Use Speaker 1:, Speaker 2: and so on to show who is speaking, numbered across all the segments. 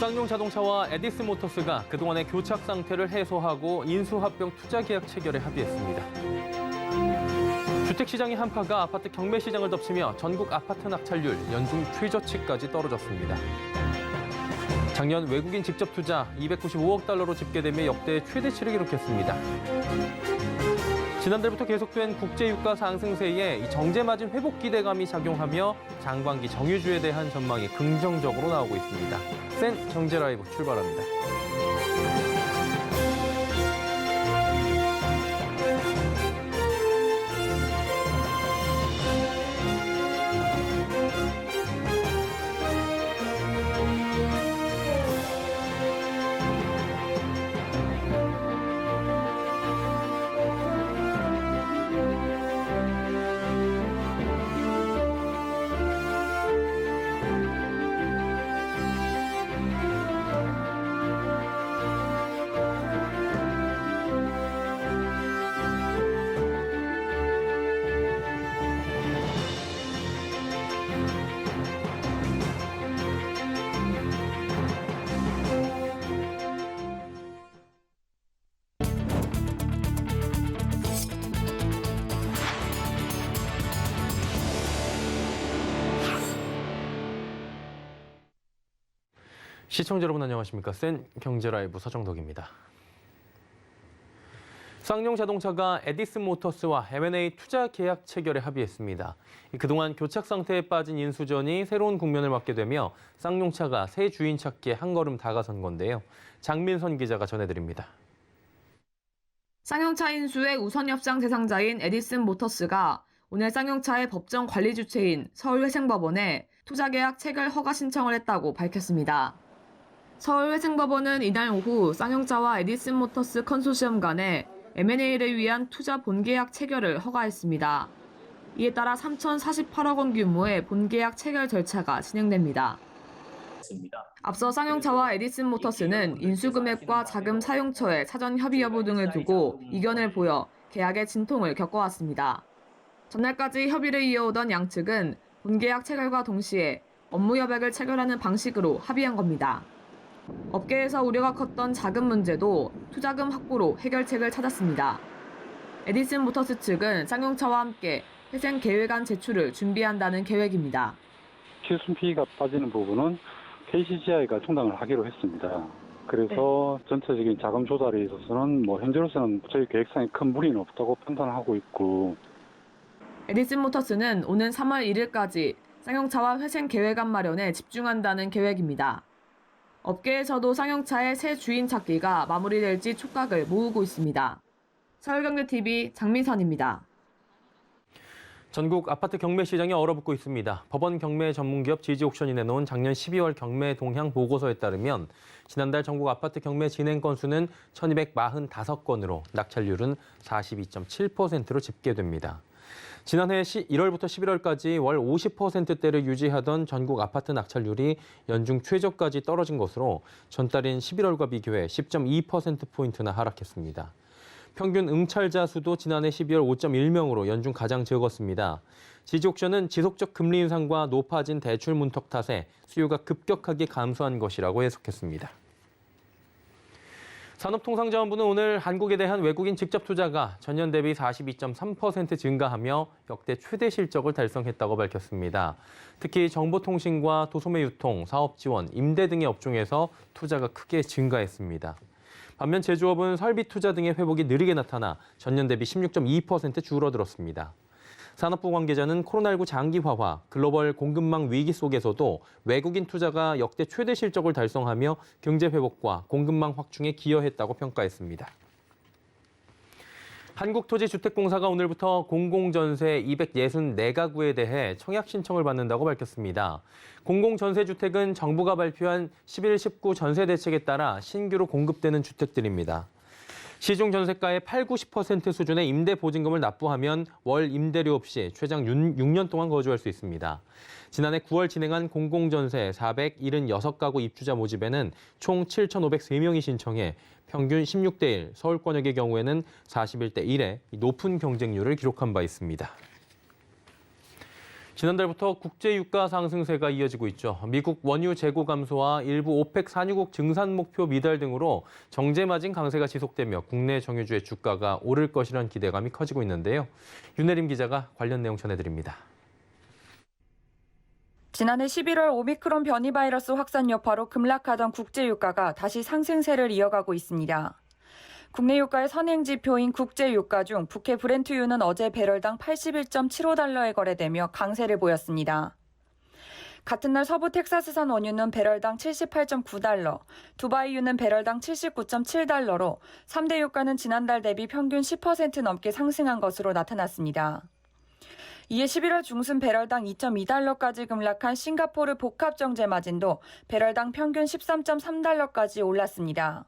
Speaker 1: 쌍용 자동차와 에디슨 모터스가 그동안의 교착 상태를 해소하고 인수합병 투자 계약 체결에 합의했습니다. 주택시장의 한파가 아파트 경매 시장을 덮치며 전국 아파트 낙찰률 연중 최저치까지 떨어졌습니다. 작년 외국인 직접 투자 295억 달러로 집계되며 역대 최대치를 기록했습니다. 지난달부터 계속된 국제유가 상승세에 정제 마진 회복 기대감이 작용하며 장반기 정유주에 대한 전망이 긍정적으로 나오고 있습니다. 센 경제 라이브 출발합니다. 시청자 여러분 안녕하십니까? 센 경제 라이브 서정덕입니다. 쌍용 자동차가 에디슨 모터스와 M&A 투자 계약 체결에 합의했습니다. 그동안 교착 상태에 빠진 인수전이 새로운 국면을 맞게 되며 쌍용차가 새 주인 찾기에 한 걸음 다가선 건데요. 장민선 기자가 전해드립니다.
Speaker 2: 쌍용차 인수의 우선 협상 대상자인 에디슨 모터스가 오늘 쌍용차의 법정 관리 주체인 서울회생법원에 투자 계약 체결 허가 신청을 했다고 밝혔습니다. 서울회생법원은 이날 오후 쌍용차와 에디슨 모터스 컨소시엄 간에 M&A를 위한 투자 본계약 체결을 허가했습니다. 이에 따라 3,048억 원 규모의 본계약 체결 절차가 진행됩니다. 앞서 쌍용차와 에디슨 모터스는 인수금액과 자금 사용처의 사전 협의 여부 등을 두고 이견을 보여 계약의 진통을 겪어왔습니다. 전날까지 협의를 이어오던 양측은 본계약 체결과 동시에 업무 여백을 체결하는 방식으로 합의한 겁니다. 업계에서 우려가 컸던 자금 문제도 투자금 확보로 해결책을 찾았습니다. 에디슨 모터스 측은 쌍용차와 함께 회생 계획안 제출을 준비한다는 계획입니다.
Speaker 3: 실손피가 빠지는 부분은 KCCI가 충당을 하기로 했습니다. 그래서 전체적인 자금 조달에 있어서는 현재로서는 저희 계획상에 큰 무리는 없다고 판단하고 있고.
Speaker 2: 에디슨 모터스는 오는 3월 1일까지 쌍용차와 회생 계획안 마련에 집중한다는 계획입니다. 업계에서도 쌍용차의 새 주인 찾기가 마무리될지 촉각을 모으고 있습니다. 서울경제TV 장민선입니다.
Speaker 1: 전국 아파트 경매 시장이 얼어붙고 있습니다. 법원 경매 전문기업 지지옥션이 내놓은 작년 12월 경매 동향 보고서에 따르면 지난달 전국 아파트 경매 진행 건수는 1,245건으로 낙찰률은 42.7%로 집계됩니다. 지난해 1월부터 11월까지 월 50%대를 유지하던 전국 아파트 낙찰률이 연중 최저까지 떨어진 것으로 전달인 11월과 비교해 10.2%포인트나 하락했습니다. 평균 응찰자 수도 지난해 12월 5.1명으로 연중 가장 적었습니다. 지지옥션은 지속적 금리 인상과 높아진 대출 문턱 탓에 수요가 급격하게 감소한 것이라고 해석했습니다. 산업통상자원부는 오늘 한국에 대한 외국인 직접 투자가 전년 대비 42.3% 증가하며 역대 최대 실적을 달성했다고 밝혔습니다. 특히 정보통신과 도소매 유통, 사업지원, 임대 등의 업종에서 투자가 크게 증가했습니다. 반면 제조업은 설비 투자 등의 회복이 느리게 나타나 전년 대비 16.2% 줄어들었습니다. 산업부 관계자는 코로나19 장기화와 글로벌 공급망 위기 속에서도 외국인 투자가 역대 최대 실적을 달성하며 경제 회복과 공급망 확충에 기여했다고 평가했습니다. 한국토지주택공사가 오늘부터 공공전세 264가구에 대해 청약 신청을 받는다고 밝혔습니다. 공공전세주택은 정부가 발표한 11, 19 전세대책에 따라 신규로 공급되는 주택들입니다. 시중 전세가의 8, 90% 수준의 임대 보증금을 납부하면 월 임대료 없이 최장 6년 동안 거주할 수 있습니다. 지난해 9월 진행한 공공전세 476가구 입주자 모집에는 총 7,503명이 신청해 평균 16대 1, 서울권역의 경우에는 41대 1의 높은 경쟁률을 기록한 바 있습니다. 지난달부터 국제 유가 상승세가 이어지고 있죠. 미국 원유 재고 감소와 일부 오펙 산유국 증산 목표 미달 등으로 정제 마진 강세가 지속되며 국내 정유주의 주가가 오를 것이라는 기대감이 커지고 있는데요. 윤혜림 기자가 관련 내용 전해드립니다.
Speaker 4: 지난해 11월 오미크론 변이 바이러스 확산 여파로 급락하던 국제 유가가 다시 상승세를 이어가고 있습니다. 국내 유가의 선행 지표인 국제 유가 중 북해 브렌트유는 어제 배럴당 81.75달러에 거래되며 강세를 보였습니다. 같은 날 서부 텍사스산 원유는 배럴당 78.9달러, 두바이유는 배럴당 79.7달러로 3대 유가는 지난달 대비 평균 10% 넘게 상승한 것으로 나타났습니다. 이에 11월 중순 배럴당 2.2달러까지 급락한 싱가포르 복합정제 마진도 배럴당 평균 13.3달러까지 올랐습니다.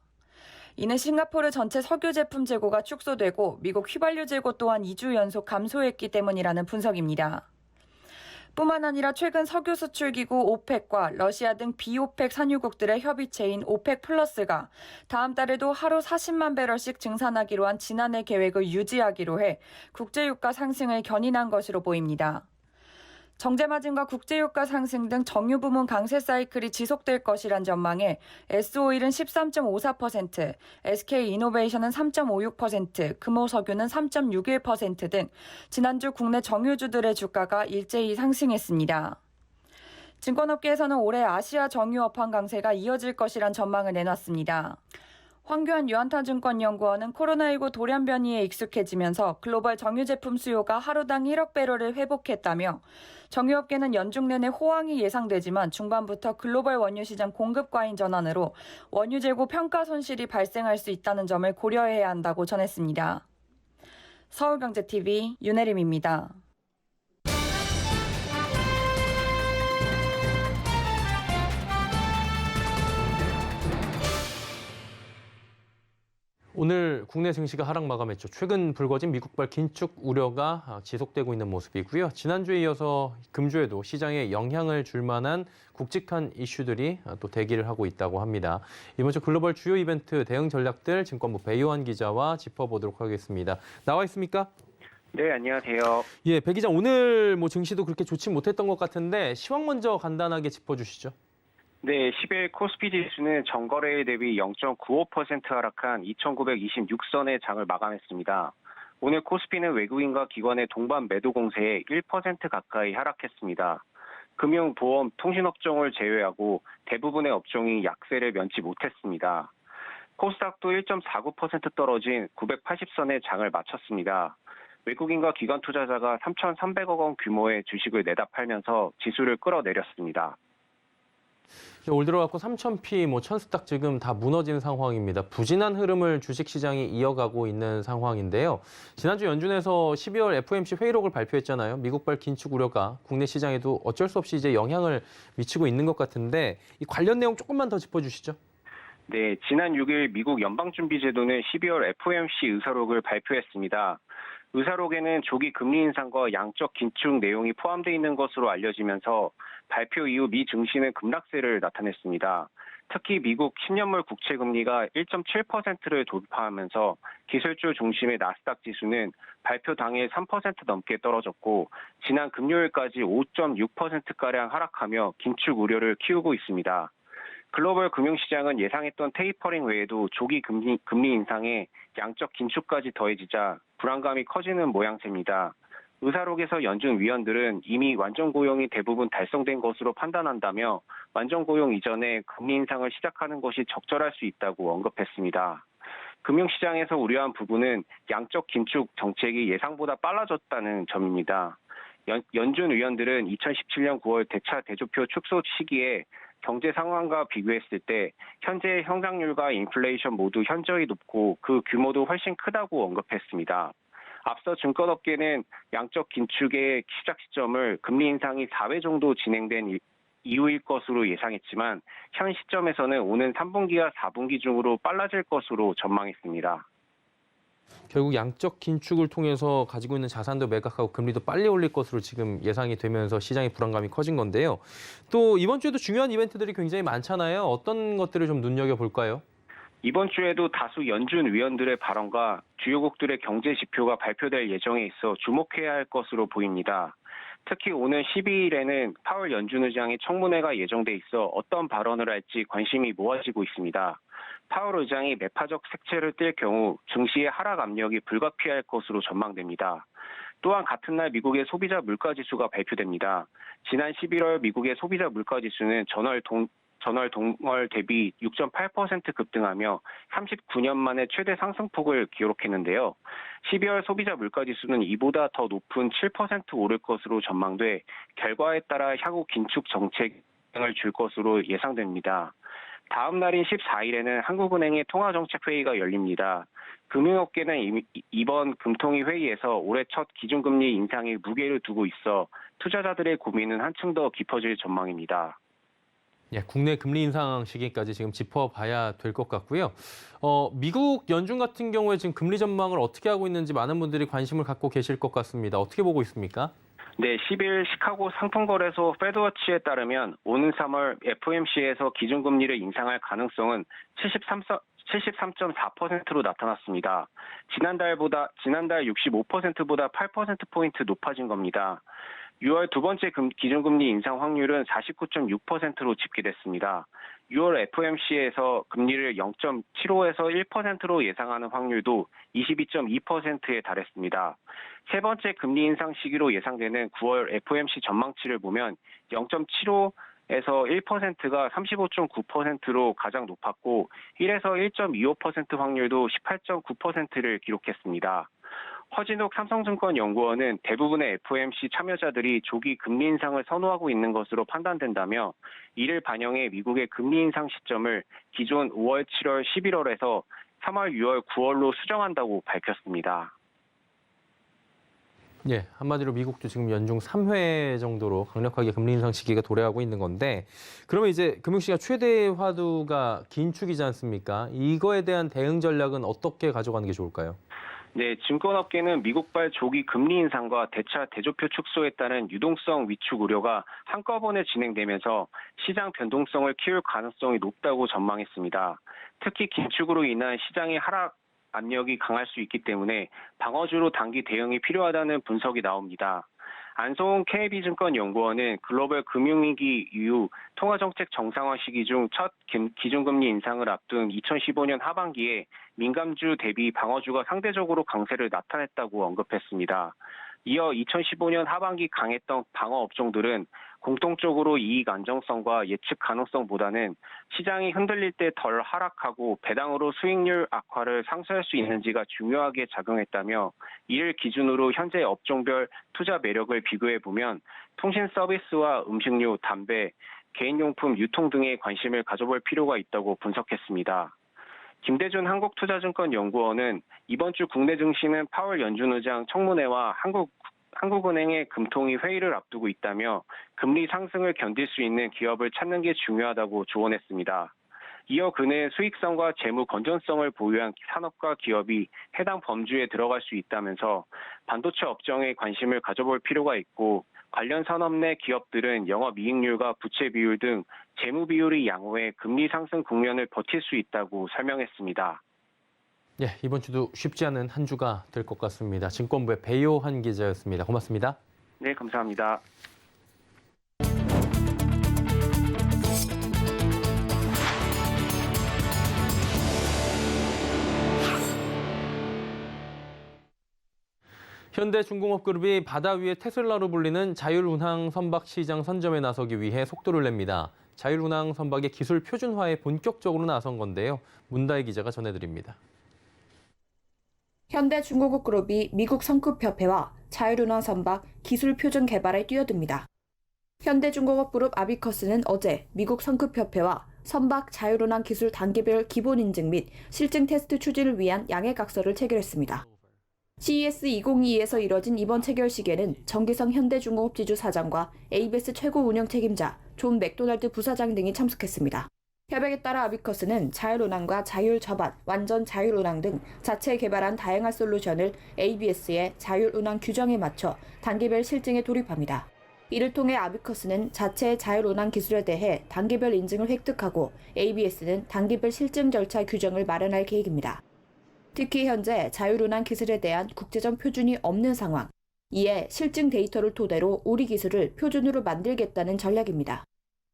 Speaker 4: 이는 싱가포르 전체 석유 제품 재고가 축소되고 미국 휘발유 재고 또한 2주 연속 감소했기 때문이라는 분석입니다. 뿐만 아니라 최근 석유 수출기구 오펙과 러시아 등 비오펙 산유국들의 협의체인 오펙 플러스가 다음 달에도 하루 40만 배럴씩 증산하기로 한 지난해 계획을 유지하기로 해 국제유가 상승을 견인한 것으로 보입니다. 정제마진과 국제유가 상승 등 정유 부문 강세 사이클이 지속될 것이란 전망에 S오일은 13.54%, SK이노베이션은 3.56%, 금호석유는 3.61% 등 지난주 국내 정유주들의 주가가 일제히 상승했습니다. 증권업계에서는 올해 아시아 정유 업황 강세가 이어질 것이란 전망을 내놨습니다. 황교안 유한타증권연구원은 코로나19 돌연 변이에 익숙해지면서 글로벌 정유 제품 수요가 하루당 1억 배럴을 회복했다며 정유업계는 연중 내내 호황이 예상되지만 중반부터 글로벌 원유 시장 공급 과잉 전환으로 원유 재고 평가 손실이 발생할 수 있다는 점을 고려해야 한다고 전했습니다. 서울경제TV 윤혜림입니다.
Speaker 1: 오늘 국내 증시가 하락 마감했죠. 최근 불거진 미국발 긴축 우려가 지속되고 있는 모습이고요. 지난주에 이어서 금주에도 시장에 영향을 줄 만한 굵직한 이슈들이 또 대기를 하고 있다고 합니다. 이번 주 글로벌 주요 이벤트 대응 전략들 증권부 배요한 기자와 짚어보도록 하겠습니다. 나와 있습니까?
Speaker 5: 네, 안녕하세요.
Speaker 1: 예, 배 기자, 오늘 증시도 그렇게 좋지 못했던 것 같은데 시황 먼저 간단하게 짚어주시죠.
Speaker 5: 네, 10일 코스피 지수는 전거래일 대비 0.95% 하락한 2,926선의 장을 마감했습니다. 오늘 코스피는 외국인과 기관의 동반 매도 공세에 1% 가까이 하락했습니다. 금융, 보험, 통신업종을 제외하고 대부분의 업종이 약세를 면치 못했습니다. 코스닥도 1.49% 떨어진 980선의 장을 마쳤습니다. 외국인과 기관 투자자가 3,300억 원 규모의 주식을 내다 팔면서 지수를 끌어내렸습니다.
Speaker 1: 올 들어갖고 3,000피, 1,000스탁 지금 다 무너진 상황입니다. 부진한 흐름을 주식시장이 이어가고 있는 상황인데요. 지난주 연준에서 12월 FOMC 회의록을 발표했잖아요. 미국발 긴축 우려가 국내 시장에도 어쩔 수 없이 이제 영향을 미치고 있는 것 같은데 이 관련 내용 조금만 더 짚어주시죠.
Speaker 5: 네, 지난 6일 미국 연방준비제도는 12월 FOMC 의사록을 발표했습니다. 의사록에는 조기 금리 인상과 양적 긴축 내용이 포함되어 있는 것으로 알려지면서 발표 이후 미 증시는 급락세를 나타냈습니다. 특히 미국 10년물 국채 금리가 1.7%를 돌파하면서 기술주 중심의 나스닥 지수는 발표 당일 3% 넘게 떨어졌고 지난 금요일까지 5.6%가량 하락하며 긴축 우려를 키우고 있습니다. 글로벌 금융시장은 예상했던 테이퍼링 외에도 조기 금리 인상에 양적 긴축까지 더해지자 불안감이 커지는 모양새입니다. 의사록에서 연준 위원들은 이미 완전 고용이 대부분 달성된 것으로 판단한다며 완전 고용 이전에 금리 인상을 시작하는 것이 적절할 수 있다고 언급했습니다. 금융시장에서 우려한 부분은 양적 긴축 정책이 예상보다 빨라졌다는 점입니다. 연준 위원들은 2017년 9월 대차 대조표 축소 시기에 경제 상황과 비교했을 때 현재의 성장률과 인플레이션 모두 현저히 높고 그 규모도 훨씬 크다고 언급했습니다. 앞서 증권업계는 양적 긴축의 시작 시점을 금리 인상이 4회 정도 진행된 이후일 것으로 예상했지만 현 시점에서는 오는 3분기와 4분기 중으로 빨라질 것으로 전망했습니다.
Speaker 1: 결국 양적 긴축을 통해서 가지고 있는 자산도 매각하고 금리도 빨리 올릴 것으로 지금 예상이 되면서 시장의 불안감이 커진 건데요. 또 이번 주에도 중요한 이벤트들이 굉장히 많잖아요. 어떤 것들을 좀 눈여겨볼까요?
Speaker 5: 이번 주에도 다수 연준 위원들의 발언과 주요국들의 경제 지표가 발표될 예정에 있어 주목해야 할 것으로 보입니다. 특히 오는 12일에는 파월 연준 의장의 청문회가 예정돼 있어 어떤 발언을 할지 관심이 모아지고 있습니다. 파월 의장이 매파적 색채를 띨 경우 증시의 하락 압력이 불가피할 것으로 전망됩니다. 또한 같은 날 미국의 소비자 물가지수가 발표됩니다. 지난 11월 미국의 소비자 물가지수는 전월 동월 대비 6.8% 급등하며 39년 만에 최대 상승폭을 기록했는데요. 12월 소비자 물가지수는 이보다 더 높은 7% 오를 것으로 전망돼 결과에 따라 향후 긴축 정책을 줄 것으로 예상됩니다. 다음 날인 14일에는 한국은행의 통화정책회의가 열립니다. 금융업계는 이번 금통위 회의에서 올해 첫 기준금리 인상에 무게를 두고 있어 투자자들의 고민은 한층 더 깊어질 전망입니다.
Speaker 1: 예, 국내 금리 인상 시기까지 지금 짚어봐야 될 것 같고요. 미국 연준 같은 경우에 지금 금리 전망을 어떻게 하고 있는지 많은 분들이 관심을 갖고 계실 것 같습니다. 어떻게 보고 있습니까?
Speaker 5: 네, 10일 시카고 상품거래소 페드워치에 따르면 오는 3월 FOMC에서 기준금리를 인상할 가능성은 73.4%로 나타났습니다. 지난달 65%보다 8%포인트 높아진 겁니다. 6월 두 번째 기준금리 인상 확률은 49.6%로 집계됐습니다. 6월 FOMC에서 금리를 0.75에서 1%로 예상하는 확률도 22.2%에 달했습니다. 세 번째 금리 인상 시기로 예상되는 9월 FOMC 전망치를 보면 0.75에서 1%가 35.9%로 가장 높았고 1에서 1.25% 확률도 18.9%를 기록했습니다. 허진욱 삼성증권 연구원은 대부분의 FOMC 참여자들이 조기 금리 인상을 선호하고 있는 것으로 판단된다며 이를 반영해 미국의 금리 인상 시점을 기존 5월, 7월, 11월에서 3월, 6월, 9월로 수정한다고 밝혔습니다.
Speaker 1: 예, 한마디로 미국도 지금 연중 3회 정도로 강력하게 금리 인상 시기가 도래하고 있는 건데 그러면 이제 금융시장 최대 화두가 긴축이지 않습니까? 이거에 대한 대응 전략은 어떻게 가져가는 게 좋을까요?
Speaker 5: 네, 증권업계는 미국발 조기 금리 인상과 대차 대조표 축소에 따른 유동성 위축 우려가 한꺼번에 진행되면서 시장 변동성을 키울 가능성이 높다고 전망했습니다. 특히 긴축으로 인한 시장의 하락 압력이 강할 수 있기 때문에 방어주로 단기 대응이 필요하다는 분석이 나옵니다. 안성훈 KB증권 연구원은 글로벌 금융위기 이후 통화정책 정상화 시기 중 첫 기준금리 인상을 앞둔 2015년 하반기에 민감주 대비 방어주가 상대적으로 강세를 나타냈다고 언급했습니다. 이어 2015년 하반기 강했던 방어 업종들은 공통적으로 이익 안정성과 예측 가능성보다는 시장이 흔들릴 때 덜 하락하고 배당으로 수익률 악화를 상쇄할 수 있는지가 중요하게 작용했다며 이를 기준으로 현재 업종별 투자 매력을 비교해보면 통신 서비스와 음식료, 담배, 개인용품, 유통 등에 관심을 가져볼 필요가 있다고 분석했습니다. 김대준 한국투자증권 연구원은 이번 주 국내 증시는 파월 연준 의장 청문회와 한국은행의 금통위 회의를 앞두고 있다며 금리 상승을 견딜 수 있는 기업을 찾는 게 중요하다고 조언했습니다. 이어 그는 수익성과 재무 건전성을 보유한 산업과 기업이 해당 범주에 들어갈 수 있다면서 반도체 업종에 관심을 가져볼 필요가 있고 관련 산업 내 기업들은 영업이익률과 부채 비율 등 재무 비율이 양호해 금리 상승 국면을 버틸 수 있다고 설명했습니다.
Speaker 1: 예, 이번 주도 쉽지 않은 한 주가 될 것 같습니다. 증권부의 배요한 기자였습니다. 고맙습니다.
Speaker 5: 네, 감사합니다.
Speaker 1: 현대중공업그룹이 바다 위의 테슬라로 불리는 자율운항 선박 시장 선점에 나서기 위해 속도를 냅니다. 자율운항 선박의 기술 표준화에 본격적으로 나선 건데요. 문다혜 기자가 전해드립니다.
Speaker 6: 현대중공업그룹이 미국 성급협회와 자율운항 선박 기술 표준 개발에 뛰어듭니다. 현대중공업그룹 아비커스는 어제 미국 성급협회와 선박 자율운항 기술 단계별 기본 인증 및 실증 테스트 추진을 위한 양해각서를 체결했습니다. CES 2022에서 이뤄진 이번 체결식에는 정기성 현대중공업 지주 사장과 ABS 최고 운영 책임자, 존 맥도날드 부사장 등이 참석했습니다. 협약에 따라 아비커스는 자율운항과 자율접안, 완전 자율운항 등 자체 개발한 다양한 솔루션을 ABS의 자율운항 규정에 맞춰 단계별 실증에 돌입합니다. 이를 통해 아비커스는 자체의 자율운항 기술에 대해 단계별 인증을 획득하고 ABS는 단계별 실증 절차 규정을 마련할 계획입니다. 특히 현재 자율운항 기술에 대한 국제적 표준이 없는 상황, 이에 실증 데이터를 토대로 우리 기술을 표준으로 만들겠다는 전략입니다.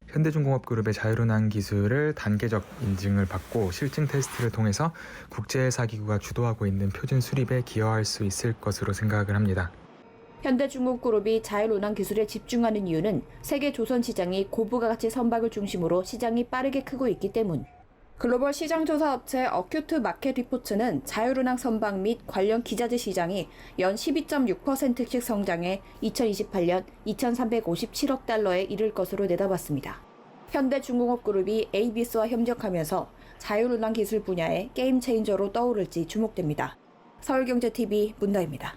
Speaker 7: 현대중공업그룹의 자율운항 기술을 단계적 인증을 받고 실증 테스트를 통해서 국제회사기구가 주도하고 있는 표준 수립에 기여할 수 있을 것으로 생각을 합니다.
Speaker 6: 현대중공업그룹이 자율운항 기술에 집중하는 이유는 세계 조선 시장이 고부가가치 선박을 중심으로 시장이 빠르게 크고 있기 때문. 글로벌 시장조사 업체 어큐트 마켓 리포츠는 자율운항 선박 및 관련 기자재 시장이 연 12.6%씩 성장해 2028년 2,357억 달러에 이를 것으로 내다봤습니다. 현대중공업그룹이 에이비스와 협력하면서 자율운항 기술 분야의 게임 체인저로 떠오를지 주목됩니다. 서울경제TV 문다입니다.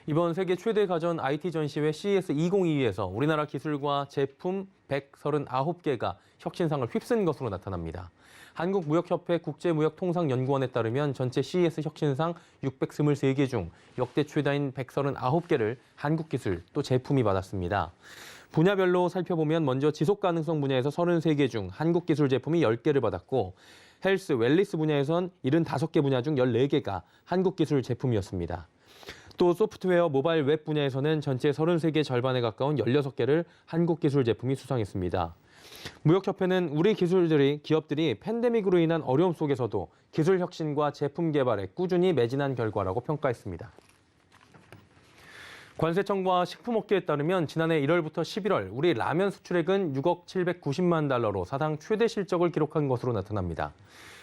Speaker 1: 이번 세계 최대 가전 IT 전시회 CES 2022에서 우리나라 기술과 제품 139개가 혁신상을 휩쓴 것으로 나타납니다. 한국무역협회 국제무역통상연구원에 따르면 전체 CES 혁신상 623개 중 역대 최다인 139개를 한국 기술 또 제품이 받았습니다. 분야별로 살펴보면 먼저 지속가능성 분야에서 33개 중 한국 기술 제품이 10개를 받았고 헬스, 웰리스 분야에선 75개 분야 중 14개가 한국 기술 제품이었습니다. 또 소프트웨어, 모바일 웹 분야에서는 전체 33개 절반에 가까운 16개를 한국 기술 제품이 수상했습니다. 무역협회는 우리 기업들이 팬데믹으로 인한 어려움 속에서도 기술 혁신과 제품 개발에 꾸준히 매진한 결과라고 평가했습니다. 관세청과 식품업계에 따르면 지난해 1월부터 11월 우리 라면 수출액은 6억 790만 달러로 사상 최대 실적을 기록한 것으로 나타납니다.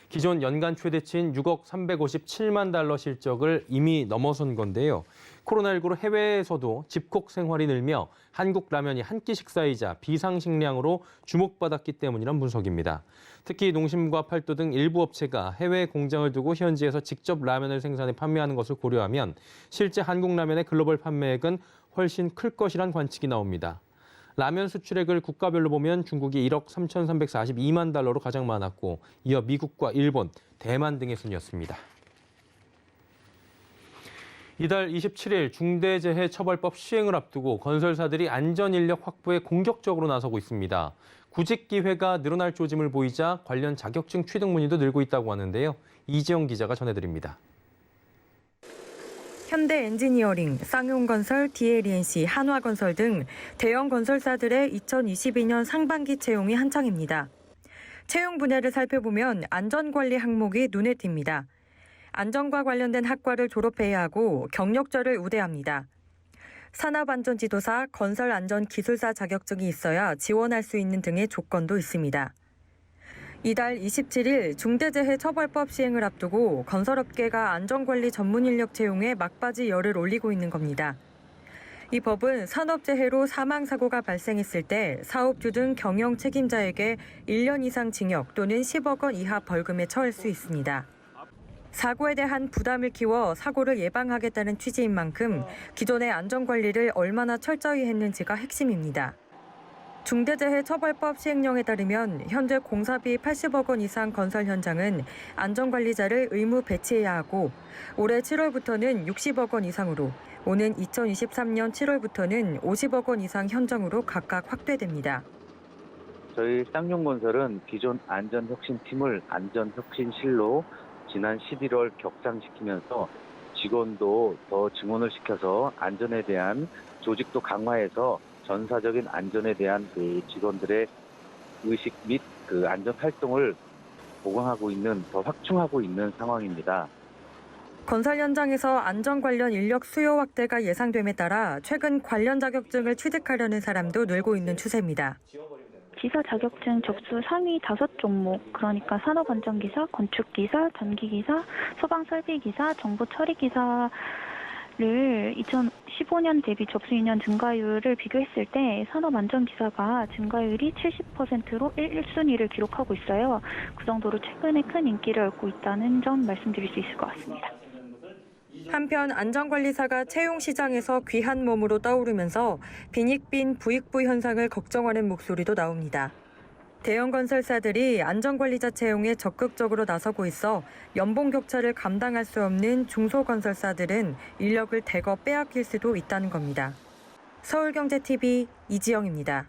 Speaker 1: 기존 연간 최대치인 6억 357만 달러 실적을 이미 넘어선 건데요. 코로나19로 해외에서도 집콕 생활이 늘며 한국 라면이 한 끼 식사이자 비상식량으로 주목받았기 때문이란 분석입니다. 특히 농심과 팔도 등 일부 업체가 해외에 공장을 두고 현지에서 직접 라면을 생산해 판매하는 것을 고려하면 실제 한국 라면의 글로벌 판매액은 훨씬 클 것이란 관측이 나옵니다. 라면 수출액을 국가별로 보면 중국이 1억 3,342만 달러로 가장 많았고 이어 미국과 일본, 대만 등의 순이었습니다. 이달 27일 중대재해처벌법 시행을 앞두고 건설사들이 안전인력 확보에 공격적으로 나서고 있습니다. 구직 기회가 늘어날 조짐을 보이자 관련 자격증 취득 문의도 늘고 있다고 하는데요. 이지영 기자가 전해드립니다.
Speaker 8: 현대엔지니어링, 쌍용건설, DLENC, 한화건설 등 대형 건설사들의 2022년 상반기 채용이 한창입니다. 채용 분야를 살펴보면 안전관리 항목이 눈에 띕니다. 안전과 관련된 학과를 졸업해야 하고 경력자를 우대합니다. 산업안전지도사, 건설안전기술사 자격증이 있어야 지원할 수 있는 등의 조건도 있습니다. 이달 27일 중대재해처벌법 시행을 앞두고 건설업계가 안전관리 전문 인력 채용에 막바지 열을 올리고 있는 겁니다. 이 법은 산업재해로 사망사고가 발생했을 때 사업주 등 경영 책임자에게 1년 이상 징역 또는 10억 원 이하 벌금에 처할 수 있습니다. 사고에 대한 부담을 키워 사고를 예방하겠다는 취지인 만큼 기존의 안전관리를 얼마나 철저히 했는지가 핵심입니다. 중대재해처벌법 시행령에 따르면 현재 공사비 80억 원 이상 건설 현장은 안전관리자를 의무 배치해야 하고 올해 7월부터는 60억 원 이상으로 오는 2023년 7월부터는 50억 원 이상 현장으로 각각 확대됩니다.
Speaker 9: 저희 쌍용건설은 기존 안전혁신팀을 안전혁신실로 지난 11월 격상시키면서 직원도 더 증원을 시켜서 안전에 대한 조직도 강화해서 전사적인 안전에 대한 그 직원들의 의식 및 그 안전 활동을 보강하고 있는, 더 확충하고 있는 상황입니다.
Speaker 8: 건설 현장에서 안전 관련 인력 수요 확대가 예상됨에 따라 최근 관련 자격증을 취득하려는 사람도 늘고 있는 추세입니다.
Speaker 10: 기사 자격증 접수 상위 5종목, 그러니까 산업안전기사, 건축기사, 전기기사, 소방설비기사, 정보처리기사를 2015년 대비 접수 인원 증가율을 비교했을 때 산업안전기사가 증가율이 70%로 1순위를 기록하고 있어요. 그 정도로 최근에 큰 인기를 얻고 있다는 점 말씀드릴 수 있을 것 같습니다.
Speaker 8: 한편 안전관리사가 채용 시장에서 귀한 몸으로 떠오르면서 빈익빈 부익부 현상을 걱정하는 목소리도 나옵니다. 대형 건설사들이 안전관리자 채용에 적극적으로 나서고 있어 연봉 격차를 감당할 수 없는 중소건설사들은 인력을 대거 빼앗길 수도 있다는 겁니다. 서울경제TV 이지영입니다.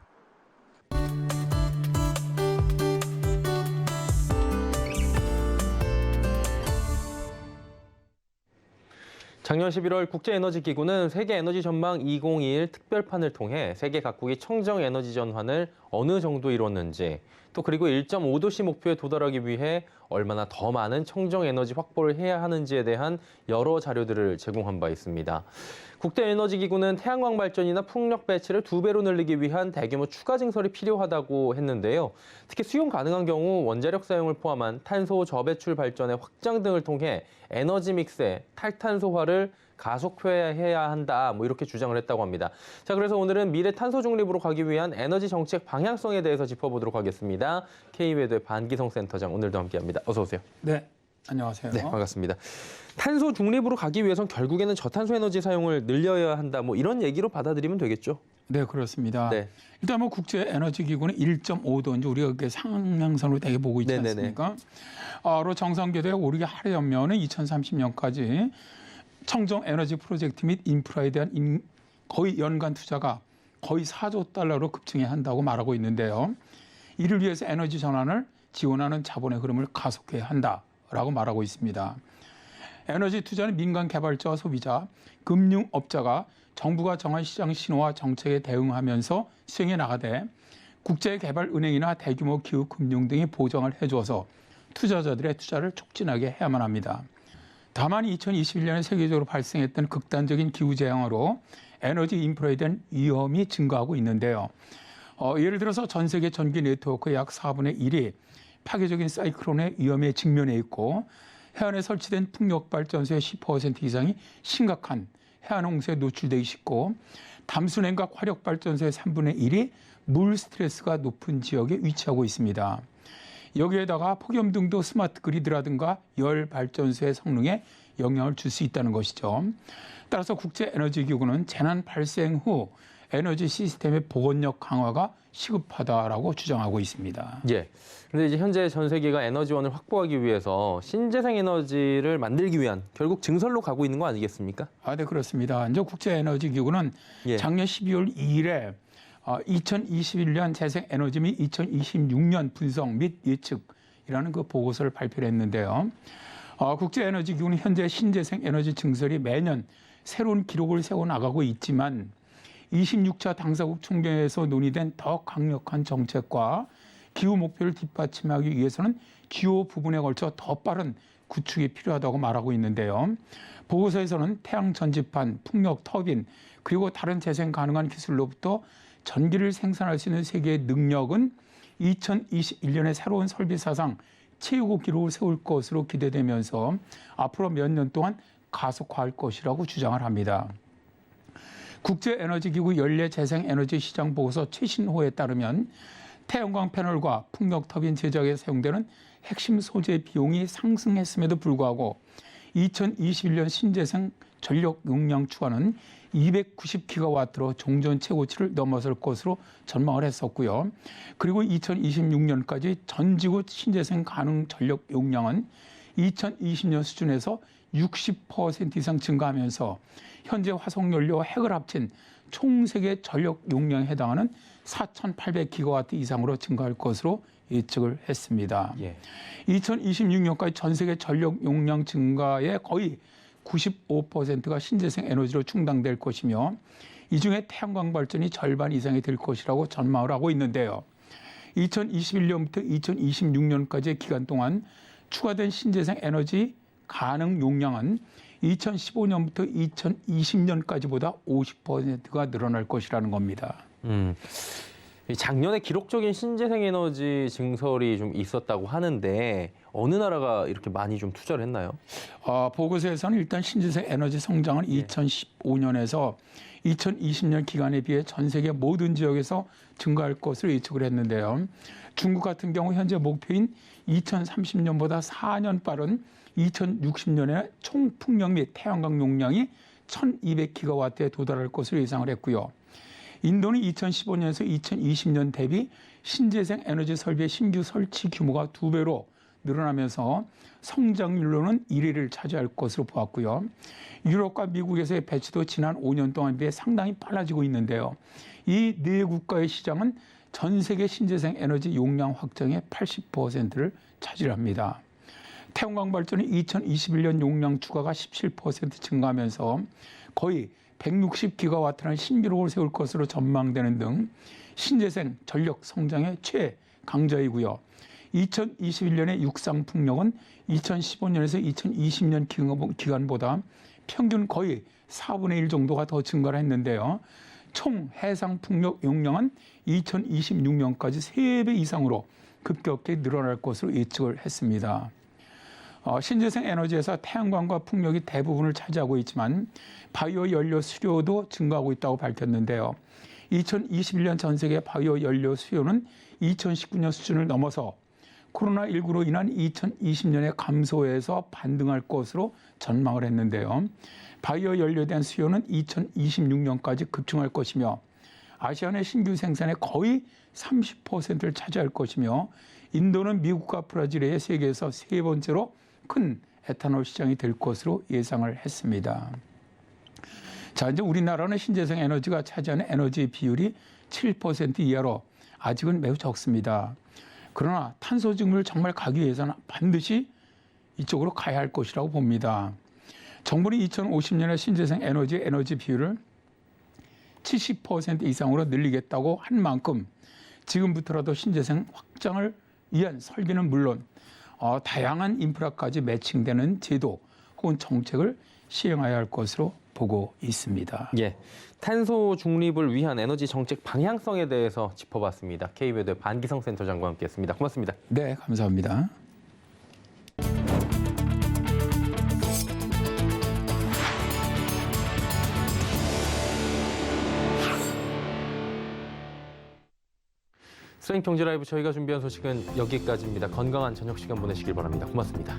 Speaker 1: 작년 11월 국제에너지기구는 세계에너지 전망 2021 특별판을 통해 세계 각국이 청정 에너지 전환을 어느 정도 이뤘는지, 또 그리고 1.5도씨 목표에 도달하기 위해 얼마나 더 많은 청정 에너지 확보를 해야 하는지에 대한 여러 자료들을 제공한 바 있습니다. 국제에너지기구는 태양광 발전이나 풍력 배치를 2배로 늘리기 위한 대규모 추가 증설이 필요하다고 했는데요. 특히 수용 가능한 경우 원자력 사용을 포함한 탄소 저배출 발전의 확장 등을 통해 에너지 믹스의 탈탄소화를 가속화해야 한다, 이렇게 주장을 했다고 합니다. 자, 그래서 오늘은 미래 탄소 중립으로 가기 위한 에너지 정책 방향성에 대해서 짚어보도록 하겠습니다. K웨더의 반기성 센터장 오늘도 함께합니다. 어서 오세요.
Speaker 11: 네, 안녕하세요.
Speaker 1: 네, 반갑습니다. 탄소 중립으로 가기 위해선 결국에는 저탄소 에너지 사용을 늘려야 한다, 이런 얘기로 받아들이면 되겠죠?
Speaker 11: 네, 그렇습니다.
Speaker 1: 네.
Speaker 11: 일단 국제 에너지 기구는 1.5도 이제 우리가 그게 상향선으로 되게 보고 있지
Speaker 1: 네네네.
Speaker 11: 않습니까? 로 정상궤도에 오르게 하려면은 2030년까지 청정 에너지 프로젝트 및 인프라에 대한 거의 연간 투자가 거의 4조 달러로 급증해야 한다고 말하고 있는데요. 이를 위해서 에너지 전환을 지원하는 자본의 흐름을 가속해야 한다라고 말하고 있습니다. 에너지 투자는 민간 개발자와 소비자, 금융업자가 정부가 정한 시장 신호와 정책에 대응하면서 수행해 나가되 국제개발은행이나 대규모 기후금융 등이 보장을 해줘서 투자자들의 투자를 촉진하게 해야만 합니다. 다만 2021년에 세계적으로 발생했던 극단적인 기후재앙으로 에너지 인프라에 대한 위험이 증가하고 있는데요. 예를 들어서 전 세계 전기 네트워크의 약 4분의 1이 파괴적인 사이클론의 위험에 직면해 있고 해안에 설치된 풍력발전소의 10% 이상이 심각한 해안 홍수에 노출되기 쉽고 담수냉각 화력발전소의 3분의 1이 물 스트레스가 높은 지역에 위치하고 있습니다. 여기에다가 폭염 등도 스마트 그리드라든가 열 발전소의 성능에 영향을 줄 수 있다는 것이죠. 따라서 국제에너지기구는 재난 발생 후 에너지 시스템의 보건력 강화가 시급하다라고 주장하고 있습니다.
Speaker 1: 예. 근데 이제 현재 전 세계가 에너지원을 확보하기 위해서 신재생 에너지를 만들기 위한 결국 증설로 가고 있는 거 아니겠습니까?
Speaker 11: 네, 그렇습니다. 이제 국제에너지기구는
Speaker 1: 예. 작년
Speaker 11: 12월 2일에 2021년 재생에너지 및 2026년 분석 및 예측이라는 그 보고서를 발표를 했는데요. 국제에너지기구는 현재 신재생에너지 증설이 매년 새로운 기록을 세워나가고 있지만 26차 당사국 총회에서 논의된 더 강력한 정책과 기후 목표를 뒷받침하기 위해서는 기호 부분에 걸쳐 더 빠른 구축이 필요하다고 말하고 있는데요. 보고서에서는 태양 전지판, 풍력 터빈, 그리고 다른 재생 가능한 기술로부터 전기를 생산할 수 있는 세계의 능력은 2021년에 새로운 설비 사상 최고 기록을 세울 것으로 기대되면서 앞으로 몇 년 동안 가속화할 것이라고 주장을 합니다. 국제에너지기구 연례재생에너지 시장 보고서 최신호에 따르면 태양광 패널과 풍력 터빈 제작에 사용되는 핵심 소재 비용이 상승했음에도 불구하고 2021년 신재생 전력 용량 추가는 290기가와트로 종전 최고치를 넘어설 것으로 전망을 했었고요. 그리고 2026년까지 전 지구 신재생 가능 전력 용량은 2020년 수준에서 60% 이상 증가하면서 현재 화석연료와 핵을 합친 총 세계 전력 용량에 해당하는 4,800기가와트 이상으로 증가할 것으로 예측을 했습니다.
Speaker 1: 예.
Speaker 11: 2026년까지 전 세계 전력 용량 증가의 거의 95%가 신재생 에너지로 충당될 것이며 이 중에 태양광 발전이 절반 이상이 될 것이라고 전망을 하고 있는데요. 2021년부터 2026년까지의 기간 동안 추가된 신재생 에너지 가능 용량은 2015년부터 2020년까지보다 50%가 늘어날 것이라는 겁니다.
Speaker 1: 작년에 기록적인 신재생 에너지 증설이 좀 있었다고 하는데 어느 나라가 이렇게 많이 좀 투자를 했나요?
Speaker 11: 보고서에서는 일단 신재생 에너지 성장은 2015년에서 2020년 기간에 비해 전 세계 모든 지역에서 증가할 것으로 예측을 했는데요. 중국 같은 경우 현재 목표인 2030년보다 4년 빠른 2060년에 총 풍력 및 태양광 용량이 1200기가와트에 도달할 것으로 예상을 했고요. 인도는 2015년에서 2020년 대비 신재생 에너지 설비의 신규 설치 규모가 2배로 늘어나면서 성장률로는 1위를 차지할 것으로 보았고요. 유럽과 미국에서의 배치도 지난 5년 동안 비해 상당히 빨라지고 있는데요. 이 네 국가의 시장은 전 세계 신재생 에너지 용량 확장의 80%를 차지합니다. 태양광 발전이 2021년 용량 추가가 17% 증가하면서 거의 160기가와트라는 신기록을 세울 것으로 전망되는 등 신재생 전력 성장의 최강자이고요. 2021년의 육상 풍력은 2015년에서 2020년 기간보다 평균 거의 4분의 1 정도가 더 증가를 했는데요. 총 해상 풍력 용량은 2026년까지 3배 이상으로 급격히 늘어날 것으로 예측을 했습니다. 신재생 에너지에서 태양광과 풍력이 대부분을 차지하고 있지만 바이오 연료 수요도 증가하고 있다고 밝혔는데요. 2021년 전 세계 바이오 연료 수요는 2019년 수준을 넘어서 코로나19로 인한 2020년의 감소에서 반등할 것으로 전망을 했는데요. 바이오 연료에 대한 수요는 2026년까지 급증할 것이며 아시아 내 신규 생산의 거의 30%를 차지할 것이며 인도는 미국과 브라질에 이어 세계에서 세 번째로 큰 에탄올 시장이 될 것으로 예상을 했습니다. 자, 이제 우리나라는 신재생 에너지가 차지하는 에너지 비율이 7% 이하로 아직은 매우 적습니다. 그러나 탄소 중립을 정말 가기 위해서는 반드시 이쪽으로 가야 할 것이라고 봅니다. 정부는 2050년에 신재생 에너지 비율을 70% 이상으로 늘리겠다고 한 만큼 지금부터라도 신재생 확장을 위한 설계는 물론 다양한 인프라까지 매칭되는 제도 혹은 정책을 시행해야 할 것으로 보고 있습니다.
Speaker 1: 예, 탄소 중립을 위한 에너지 정책 방향성에 대해서 짚어봤습니다. K외도의 반기성 센터장과 함께했습니다. 고맙습니다.
Speaker 11: 네, 감사합니다.
Speaker 1: 스트레인 경제 라이브 저희가 준비한 소식은 여기까지입니다. 건강한 저녁 시간 보내시길 바랍니다. 고맙습니다.